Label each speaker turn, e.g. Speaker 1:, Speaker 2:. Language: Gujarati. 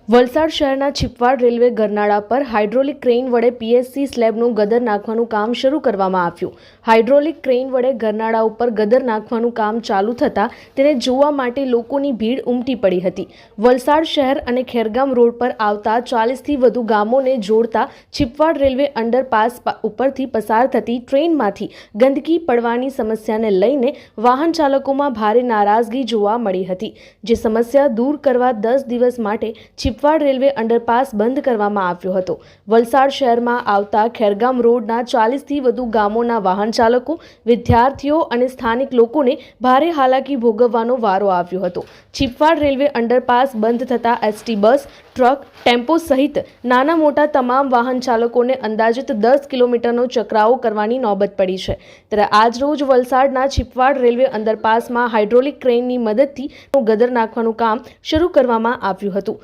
Speaker 1: વલસાડ શહેરના છીપવાડ રેલવે ગરનાળા પર હાઇડ્રોલિક ક્રેન વડે પીએસસી સ્લેબનું ગદર નાખવાનું કામ શરૂ કરવામાં આવ્યું। હાઇડ્રોલિક ક્રેન વડે ગરનાળા ઉપર ગદર નાખવાનું કામ ચાલુ થતાં તેને જોવા માટે લોકોની ભીડ ઉમટી પડી હતી। વલસાડ શહેર અને ખેરગામ રોડ પર આવતા 40થી વધુ ગામોને જોડતા છીપવાડ રેલવે અંડરપાસ ઉપરથી પસાર થતી ટ્રેનમાંથી ગંદકી પડવાની સમસ્યાને લઈને વાહન ચાલકોમાં ભારે નારાજગી જોવા મળી હતી, જે સમસ્યા દૂર કરવા 10 દિવસ માટે છીપવાડ રેલવે અંડરપાસ બંધ કરવામાં આવ્યો હતો। વલસાડ શહેરમાં આવતા ખેરગામ રોડના 40થી વધુ ગામોના વાહન ચાલકો, વિદ્યાર્થીઓ અને સ્થાનિક લોકોને ભારે હાલાકી ભોગવવાનો વારો આવ્યો હતો। છીપવાડ રેલવે અંડરપાસ બંધ થતાં એસટી બસ, ટ્રક, ટેમ્પો સહિત નાના મોટા તમામ વાહન ચાલકોને અંદાજિત 10 કિલોમીટરનો ચકરાવો કરવાની નોબત પડી છે। ત્યારે આજરોજ વલસાડના છીપવાડ રેલવે અંડરપાસમાં હાઇડ્રોલિક ક્રેનની મદદથી ગદર નાખવાનું કામ શરૂ કરવામાં આવ્યું હતું।